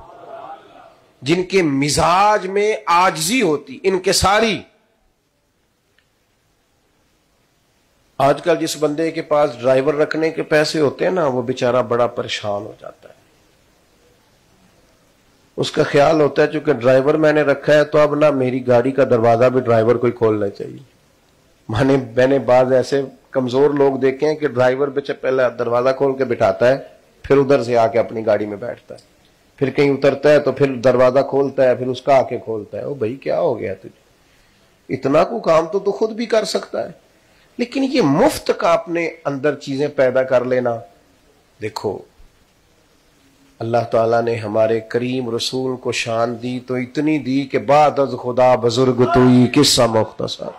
[SPEAKER 1] جن کے مزاج میں عاجزی ہوتی، انکساری. آج کل جس بندے کے پاس ڈرائیور رکھنے کے پیسے ہوتے ہیں نا، وہ بیچارہ بڑا پریشان ہو جاتا ہے. اس کا خیال ہوتا ہے چونکہ ڈرائیور میں نے رکھا ہے تو اب نہ میری گاڑی کا دروازہ بھی ڈرائیور کو ہی کھولنا چاہیے. میں نے بعض ایسے کمزور لوگ دیکھے ہیں کہ ڈرائیور بچے پہلے دروازہ کھول کے بٹھاتا ہے، پھر ادھر سے آ کے اپنی گاڑی میں بیٹھتا ہے، پھر کہیں اترتا ہے تو پھر دروازہ کھولتا ہے، پھر اس کا آ کے کھولتا ہے. او بھائی کیا ہو گیا تجھے؟ اتنا کو کام تو خود بھی کر سکتا ہے. لیکن یہ مفت کا اپنے اندر چیزیں پیدا کر لینا. دیکھو اللہ تعالیٰ نے ہمارے کریم رسول کو شان دی تو اتنی دی کہ بعد از خدا بزرگ توئی قصہ مختصر.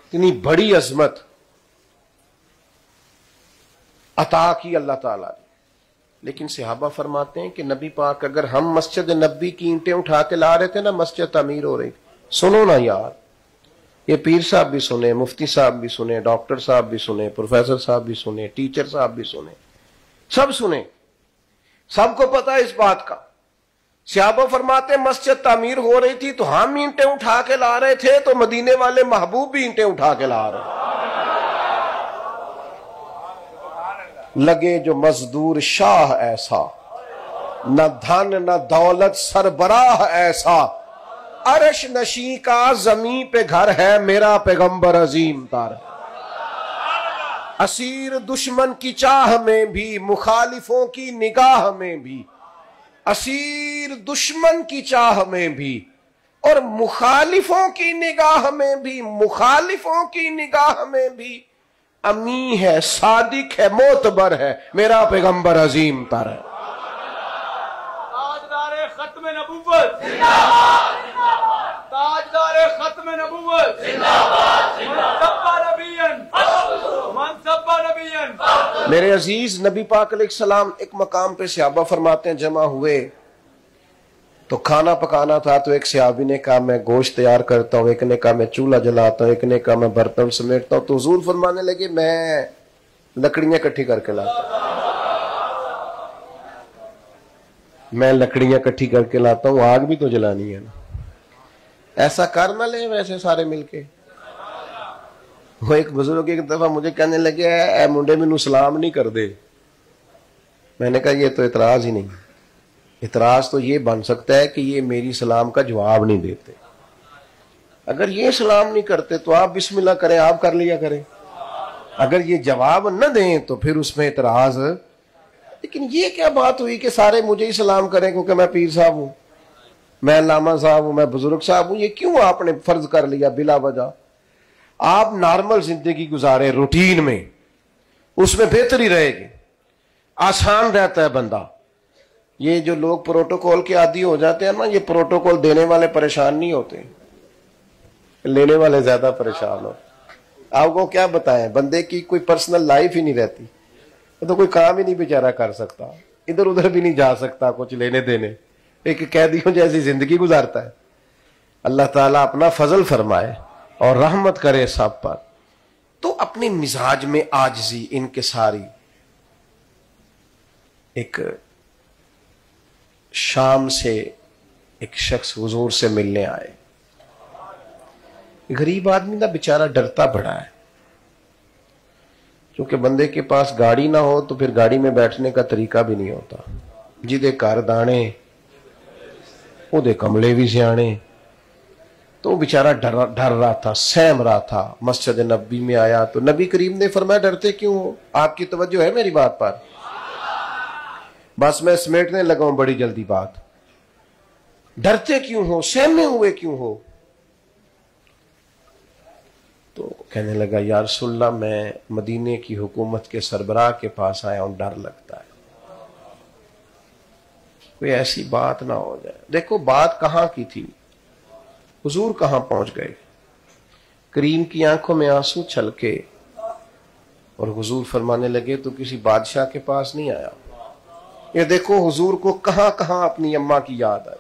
[SPEAKER 1] اتنی بڑی عظمت عطا کی اللہ تعالیٰ نے. لیکن صحابہ فرماتے ہیں کہ نبی پاک اگر ہم مسجد نبی کی اینٹیں اٹھا کے لا رہے تھے نا، مسجد تعمیر ہو رہی تھی. سنو نا یار، یہ پیر صاحب بھی سنے، مفتی صاحب بھی سنے، ڈاکٹر صاحب بھی سنے، پروفیسر صاحب بھی سنے، ٹیچر صاحب بھی سنے، سب سنے، سب کو پتا ہے اس بات کا. صحابہ فرماتے مسجد تعمیر ہو رہی تھی تو ہم اینٹیں اٹھا کے لا رہے تھے تو مدینے والے محبوب بھی اینٹیں اٹھا کے لا رہے. لگے جو مزدور شاہ ایسا، نہ دھن نہ دولت سربراہ ایسا، عرش نشیں کا زمین پہ گھر ہے میرا پیغمبر عظیم تر. اسیر دشمن کی چاہ میں بھی مخالفوں کی نگاہ میں بھی، اسیر دشمن کی چاہ میں بھی اور مخالفوں کی نگاہ میں بھی، مخالفوں کی نگاہ میں بھی امی ہے، صادق ہے، معتبر ہے، میرا پیغمبر عظیم تر ہے.
[SPEAKER 2] تاجدار ختم نبوت زندہ باد، تاجدار ختم نبوت زندہ باد،
[SPEAKER 1] میرے عزیز نبی پاک علیہ السلام ایک مقام پہ صحابہ فرماتے ہیں جمع ہوئے تو کھانا پکانا تھا. تو ایک صحابی نے کہا میں گوشت تیار کرتا ہوں، ایک نے کہا میں چولہا جلاتا ہوں، ایک نے کہا میں برتن سمیٹتا ہوں. تو حضور فرمانے لگے میں لکڑیاں اکٹھی کر کے لاتا ہوں، میں لکڑیاں اکٹھی کر کے لاتا ہوں، آگ بھی تو جلانی ہے نا. ایسا کر نہ لیں ویسے سارے مل کے. وہ ایک بزرگ ایک دفعہ مجھے کہنے لگے اے منڈے مینوں سلام نہیں کر دے. میں نے کہا یہ تو اعتراض ہی نہیں. اعتراض تو یہ بن سکتا ہے کہ یہ میری سلام کا جواب نہیں دیتے. اگر یہ سلام نہیں کرتے تو آپ بسم اللہ کریں، آپ کر لیا کریں. اگر یہ جواب نہ دیں تو پھر اس میں اعتراض. لیکن یہ کیا بات ہوئی کہ سارے مجھے ہی سلام کریں کیونکہ میں پیر صاحب ہوں، میں علامہ صاحب ہوں، میں بزرگ صاحب ہوں؟ یہ کیوں آپ نے فرض کر لیا بلا وجہ؟ آپ نارمل زندگی گزارے روٹین میں، اس میں بہتری رہے گی، آسان رہتا ہے بندہ. یہ جو لوگ پروٹوکول کے عادی ہو جاتے ہیں نا، یہ پروٹوکول دینے والے پریشان نہیں ہوتے، لینے والے زیادہ پریشان ہوتے. آپ کو کیا بتائیں، بندے کی کوئی پرسنل لائف ہی نہیں رہتی، تو کوئی کام ہی نہیں بیچارہ کر سکتا، ادھر ادھر بھی نہیں جا سکتا کچھ لینے دینے، ایک قیدیوں جیسی زندگی گزارتا ہے. اللہ تعالیٰ اپنا فضل فرمائے اور رحمت کرے سب پر. تو اپنے مزاج میں عاجزی، انکساری. ایک شام سے ایک شخص حضور سے ملنے آئے. غریب آدمی نا بیچارہ ڈرتا بڑا ہے، کیونکہ بندے کے پاس گاڑی نہ ہو تو پھر گاڑی میں بیٹھنے کا طریقہ بھی نہیں ہوتا. جدے گھر دانے وہ دے کملے بھی سیانے. تو بیچارہ ڈر رہا تھا، سہم رہا تھا. مسجد نبی میں آیا تو نبی کریم نے فرمایا ڈرتے کیوں ہو؟ آپ کی توجہ ہے میری بات پر؟ بس میں سمیٹنے لگا ہوں بڑی جلدی بات. ڈرتے کیوں ہو؟ سہمے ہوئے کیوں ہو؟ تو کہنے لگا یا رسول اللہ میں مدینے کی حکومت کے سربراہ کے پاس آیا ہوں، ڈر لگتا ہے کوئی ایسی بات نہ ہو جائے. دیکھو بات کہاں کی تھی، حضور کہاں پہنچ گئے. کریم کی آنکھوں میں آنسو چھلکے اور حضور فرمانے لگے تو کسی بادشاہ کے پاس نہیں آیا. یہ دیکھو حضور کو کہاں کہاں اپنی اماں کی یاد آئی.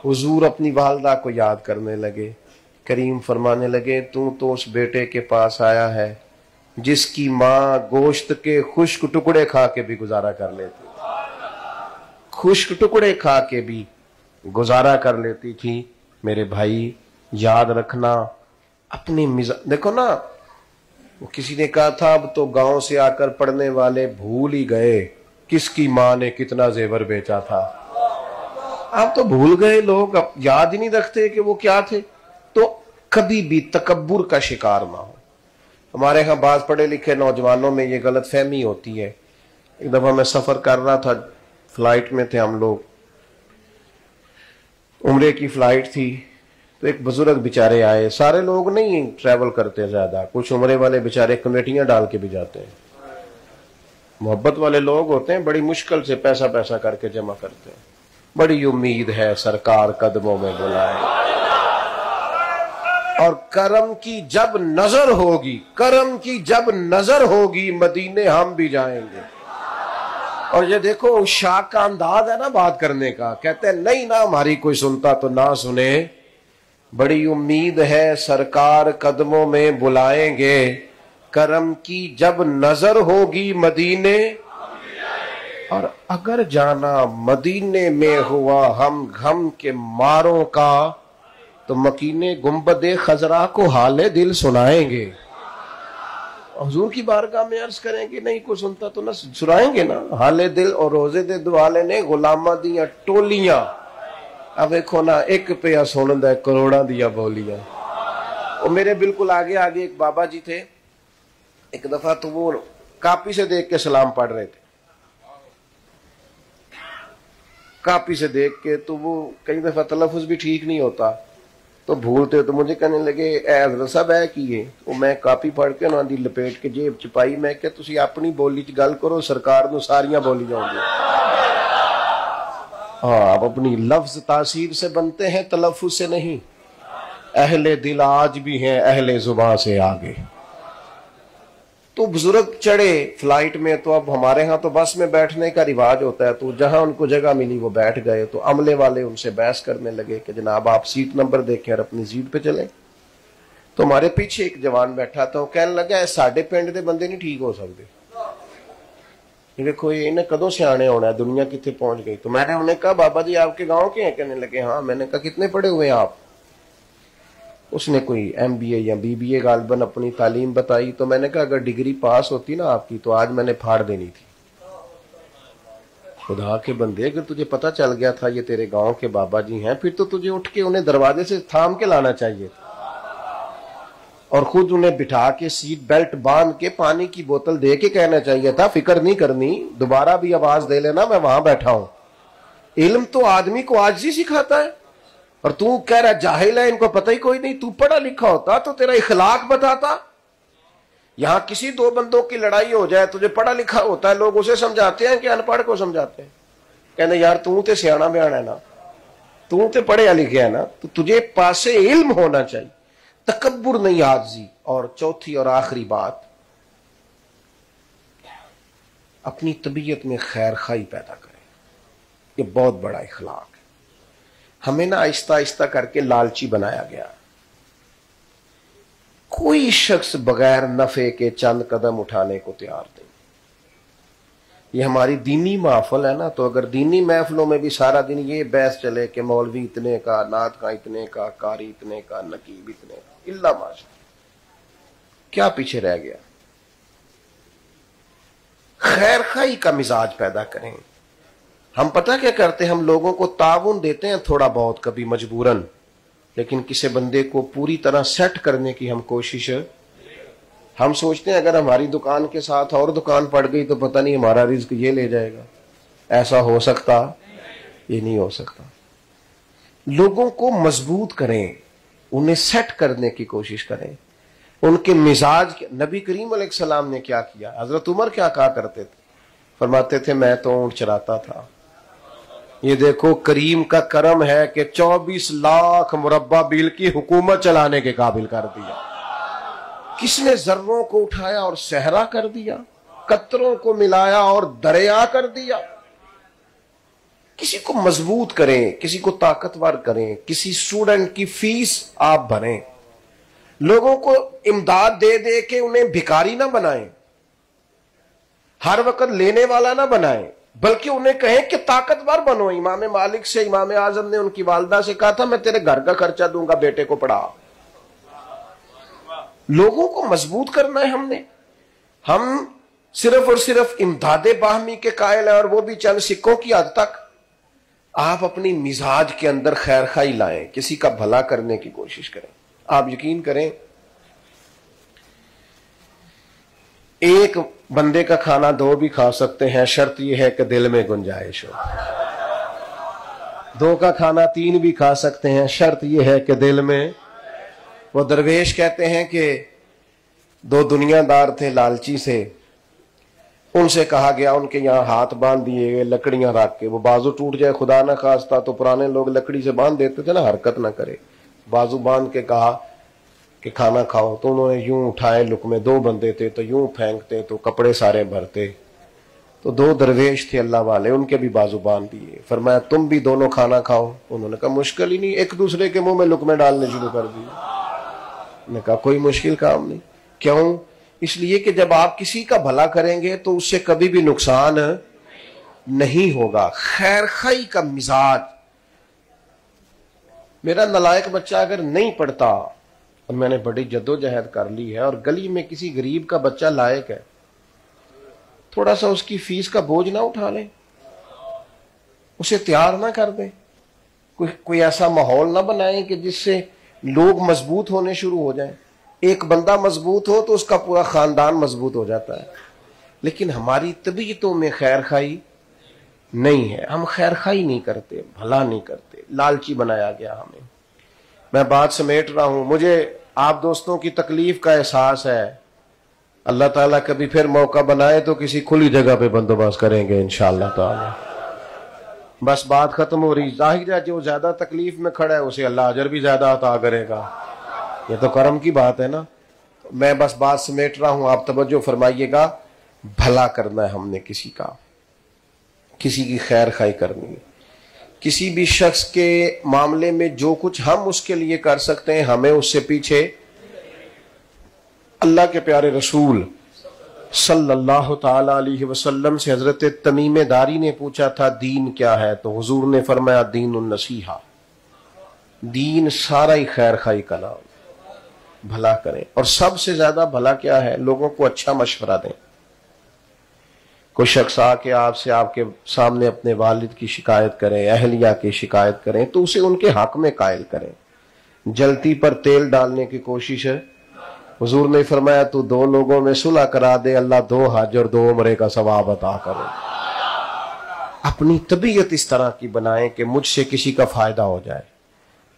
[SPEAKER 1] حضور اپنی والدہ کو یاد کرنے لگے. کریم فرمانے لگے تو اس بیٹے کے پاس آیا ہے جس کی ماں گوشت کے خشک ٹکڑے کھا کے بھی گزارا کر لیتی، خشک ٹکڑے کھا کے بھی گزارا کر لیتی تھی. میرے بھائی یاد رکھنا اپنی دیکھو نا، کسی نے کہا تھا اب تو گاؤں سے آ کر پڑھنے والے بھول ہی گئے کس کی ماں نے کتنا زیور بیچا تھا. اب تو بھول گئے لوگ، اب یاد ہی نہیں رکھتے کہ وہ کیا تھے. تو کبھی بھی تکبر کا شکار نہ ہو. ہمارے ہاں بعض پڑھے لکھے نوجوانوں میں یہ غلط فہمی ہوتی ہے. ایک دفعہ میں سفر کر رہا تھا، فلائٹ میں تھے ہم لوگ، عمرے کی فلائٹ تھی. تو ایک بزرگ بیچارے آئے. سارے لوگ نہیں ٹریول کرتے زیادہ، کچھ عمرے والے بیچارے کمیٹیاں ڈال کے بھی جاتے ہیں. محبت والے لوگ ہوتے ہیں، بڑی مشکل سے پیسہ کر کے جمع کرتے ہیں. بڑی امید ہے سرکار قدموں میں بلائے، اور کرم کی جب نظر ہوگی، کرم کی جب نظر ہوگی مدینے ہم بھی جائیں گے. اور یہ دیکھو شاہ کا انداز ہے نا بات کرنے کا. کہتے ہیں نہیں نا ہماری کوئی سنتا تو نہ سنے، بڑی امید ہے سرکار قدموں میں بلائیں گے. کرم کی جب نظر ہوگی مدینے، اور اگر جانا مدینے میں ہوا ہم غم کے ماروں کا تو مکینے گنبد خضرا کو حال دل سنائیں گے. حضور کی بارگاہ میں عرض کریں کہ نہیں کوئی سنتا تو نہ سنائیں گے نا. حال دل اور روزے دے دوالے نے غلامہ دیاں ٹولیاں، اب دیکھو نا ایک پیا سنن ہے کروڑاں دیا بولیاں. اور میرے بالکل آگے ایک بابا جی تھے. ایک دفعہ تو وہ کاپی سے دیکھ کے سلام پڑھ رہے تھے، کاپی سے دیکھ کے. تو وہ کئی دفعہ تلفظ بھی ٹھیک نہیں ہوتا تو بھولتے، تو مجھے کہنے لگے اے حضرت صاحب ہے کیے. وہ میں کاپی پڑھ کے انہوں دی لپیٹ کے جیب چپائی. میں کہ تسی اپنی بولی چ گل کرو، سرکار نو ساریاں بولی جاؤں گی. ہاں آپ اپنی لفظ تاثیر سے بنتے ہیں، تلفظ سے نہیں. اہل دل آج بھی ہیں اہل زباں سے آگے. تو بزرگ چڑھے فلائٹ میں. تو اب ہمارے ہاں تو بس میں بیٹھنے کا رواج ہوتا ہے، تو جہاں ان کو جگہ ملی وہ بیٹھ گئے. تو عملے والے ان سے بحث کرنے لگے کہ جناب آپ سیٹ نمبر دیکھیں اور اپنی سیٹ پہ چلیں. تو ہمارے پیچھے ایک جوان بیٹھا تھا، وہ کہنے لگا ساڈے پنڈ دے بندے نہیں ٹھیک ہو سکتے. دیکھو یہ انہیں کدوں سیانے ہونا ہے، دنیا کتنے پہنچ گئی. تو میں نے انہیں کہا بابا جی آپ کے گاؤں کے ہیں؟ کہنے لگے ہاں. میں نے کہا کتنے پڑھے ہوئے ہیں آپ؟ اس نے کوئی ایم بی اے یا بی بی اے غالباً اپنی تعلیم بتائی. تو میں نے کہا اگر ڈگری پاس ہوتی نا آپ کی تو آج میں نے پھاڑ دینی تھی. خدا کے بندے اگر تجھے پتہ چل گیا تھا یہ تیرے گاؤں کے بابا جی ہیں، پھر تو تجھے اٹھ کے انہیں دروازے سے تھام کے لانا چاہیے تھا، اور خود انہیں بٹھا کے سیٹ بیلٹ باندھ کے پانی کی بوتل دے کے کہنا چاہیے تھا فکر نہیں کرنی، دوبارہ بھی آواز دے لینا میں وہاں بیٹھا ہوں. علم تو آدمی کو عاجزی سکھاتا ہے، اور تو کہہ رہا جاہل ہے ان کو پتہ ہی کوئی نہیں. تو پڑھا لکھا ہوتا تو تیرا اخلاق بتاتا. یہاں کسی دو بندوں کی لڑائی ہو جائے، تجھے پڑھا لکھا ہوتا ہے، لوگ اسے سمجھاتے ہیں کہ ان پڑھ کو سمجھاتے ہیں. کہنے یار تو تے سیانا بیانا ہے نا، تو تے پڑھیا لکھیا ہے نا، تو تجھے پاسے علم ہونا چاہیے، تکبر نہیں، عاجزی. اور چوتھی اور آخری بات، اپنی طبیعت میں خیر خواہی پیدا کرے. یہ بہت بڑا اخلاق ہے. ہمیں نا آہستہ آہستہ کر کے لالچی بنایا گیا. کوئی شخص بغیر نفع کے چند قدم اٹھانے کو تیار نہیں. یہ ہماری دینی محفل ہے نا، تو اگر دینی محفلوں میں بھی سارا دن یہ بحث چلے کہ مولوی اتنے کا، نعت کا اتنے کا، قاری اتنے کا، نقیب اتنے کا، اللہ ماشاء، کیا پیچھے رہ گیا؟ خیر خواہی کا مزاج پیدا کریں. ہم پتہ کیا کرتے ہیں، ہم لوگوں کو تعاون دیتے ہیں تھوڑا بہت کبھی مجبوراً، لیکن کسی بندے کو پوری طرح سیٹ کرنے کی ہم کوشش، ہم سوچتے ہیں اگر ہماری دکان کے ساتھ اور دکان پڑ گئی تو پتہ نہیں ہمارا رزق یہ لے جائے گا. ایسا ہو سکتا؟ یہ نہیں ہو سکتا. لوگوں کو مضبوط کریں، انہیں سیٹ کرنے کی کوشش کریں، ان کے مزاج. نبی کریم علیہ السلام نے کیا کیا؟ حضرت عمر کیا کہا کرتے تھے؟ فرماتے تھے میں تو اونٹ چراتا تھا. یہ دیکھو کریم کا کرم ہے کہ 24 لاکھ مربع میل کی حکومت چلانے کے قابل کر دیا. کس نے ذروں کو اٹھایا اور صحرا کر دیا، قطروں کو ملایا اور دریا کر دیا. کسی کو مضبوط کریں، کسی کو طاقتور کریں، کسی اسٹوڈنٹ کی فیس آپ بھریں. لوگوں کو امداد دے دے کے انہیں بھکاری نہ بنائیں، ہر وقت لینے والا نہ بنائیں، بلکہ انہیں کہیں کہ طاقتور بنو. امام مالک سے امام اعظم نے ان کی والدہ سے کہا تھا میں تیرے گھر کا خرچہ دوں گا، بیٹے کو پڑھا. لوگوں کو مضبوط کرنا ہے ہم نے. ہم صرف اور صرف امداد باہمی کے قائل ہیں، اور وہ بھی چند سکوں کی حد تک. آپ اپنی مزاج کے اندر خیر خواہی لائیں، کسی کا بھلا کرنے کی کوشش کریں. آپ یقین کریں ایک بندے کا کھانا دو بھی کھا سکتے ہیں، شرط یہ ہے کہ دل میں گنجائش ہو. دو کا کھانا تین بھی کھا سکتے ہیں، شرط یہ ہے کہ دل میں. وہ درویش کہتے ہیں کہ دو دنیا دار تھے لالچی سے، ان سے کہا گیا، ان کے یہاں ہاتھ باندھ دیے گئے لکڑیاں رکھ کے، وہ بازو ٹوٹ جائے خدا نہ خواستہ تو پرانے لوگ لکڑی سے باندھ دیتے تھے نا، حرکت نہ کرے. بازو باندھ کے کہا کہ کھانا کھاؤ، تو انہوں نے یوں اٹھائے لقمے. دو بندے تھے تو یوں پھینکتے تو کپڑے سارے بھرتے. تو دو درویش تھے اللہ والے، ان کے بھی بازو باندھ دیے. فرمایا تم بھی دونوں کھانا کھاؤ. انہوں نے کہا مشکل ہی نہیں، ایک دوسرے کے منہ میں لقمے ڈالنے شروع کر دیے. نے کہا کوئی مشکل کام نہیں. کیوں؟ اس لیے کہ جب آپ کسی کا بھلا کریں گے تو اس سے کبھی بھی نقصان نہیں ہوگا. خیر خواہی کا مزاج. میرا نالائق بچہ اگر نہیں پڑھتا اور میں نے بڑی جدوجہد کر لی ہے، اور گلی میں کسی غریب کا بچہ لائق ہے، تھوڑا سا اس کی فیس کا بوجھ نہ اٹھا لیں، اسے تیار نہ کر دیں. کوئی ایسا ماحول نہ بنائیں کہ جس سے لوگ مضبوط ہونے شروع ہو جائیں. ایک بندہ مضبوط ہو تو اس کا پورا خاندان مضبوط ہو جاتا ہے. لیکن ہماری طبیعتوں میں خیر خواہی نہیں ہے. ہم خیر خواہی نہیں کرتے، بھلا نہیں کرتے، لالچی بنایا گیا ہمیں. میں بات سمیٹ رہا ہوں. مجھے آپ دوستوں کی تکلیف کا احساس ہے. اللہ تعالیٰ کبھی پھر موقع بنائے تو کسی کھلی جگہ پہ بندوبست کریں گے انشاءاللہ تعالی. بس بات ختم ہو رہی. ظاہر ہے جو زیادہ تکلیف میں کھڑا ہے اسے اللہ اجر بھی زیادہ عطا کرے گا. یہ تو کرم کی بات ہے نا. میں بس بات سمیٹ رہا ہوں، آپ توجہ فرمائیے گا. بھلا کرنا ہے ہم نے کسی کا، کسی کی خیر خواہی کرنی ہے. کسی بھی شخص کے معاملے میں جو کچھ ہم اس کے لیے کر سکتے ہیں ہمیں اس سے پیچھے. اللہ کے پیارے رسول صلی اللہ تعالی علیہ وسلم سے حضرت تمیم داری نے پوچھا تھا دین کیا ہے، تو حضور نے فرمایا دین النصیحہ. دین سارا ہی خیر خواہی کا نام، بھلا کریں. اور سب سے زیادہ بھلا کیا ہے؟ لوگوں کو اچھا مشورہ دیں. کوئی شخص آ کے آپ سے آپ کے سامنے اپنے والد کی شکایت کریں، اہلیہ کی شکایت کریں، تو اسے ان کے حق میں قائل کریں. جلتی پر تیل ڈالنے کی کوشش ہے. حضور نے فرمایا تو دو لوگوں میں صلح کرا دے، اللہ 2 حج اور 2 عمرے کا ثواب عطا کرے. اپنی طبیعت اس طرح کی بنائیں کہ مجھ سے کسی کا فائدہ ہو جائے،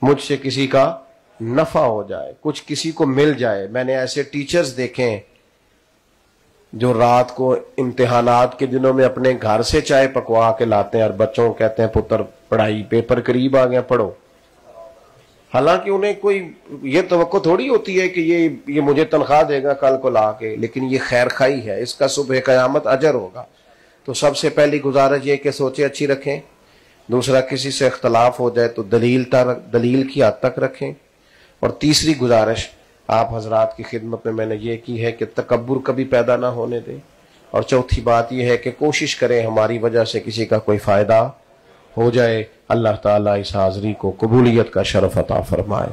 [SPEAKER 1] مجھ سے کسی کا نفع ہو جائے، کچھ کسی کو مل جائے. میں نے ایسے ٹیچرز دیکھے ہیں جو رات کو امتحانات کے دنوں میں اپنے گھر سے چائے پکوا کے لاتے ہیں اور بچوں کو کہتے ہیں پتر پڑھائی، پیپر قریب آ گیا پڑھو. حالانکہ انہیں کوئی یہ توقع تھوڑی ہوتی ہے کہ یہ مجھے تنخواہ دے گا کل کو لا کے، لیکن یہ خیر خواہی ہے، اس کا صبح قیامت اجر ہوگا. تو سب سے پہلی گزارش یہ کہ سوچیں اچھی رکھیں. دوسرا کسی سے اختلاف ہو جائے تو دلیل کی حد تک رکھیں. اور تیسری گزارش آپ حضرات کی خدمت میں نے یہ کی ہے کہ تکبر کبھی پیدا نہ ہونے دیں. اور چوتھی بات یہ ہے کہ کوشش کریں ہماری وجہ سے کسی کا کوئی فائدہ ہو جائے۔ اللہ تعالیٰ اس حاضری کو قبولیت کا شرف عطا فرمائے۔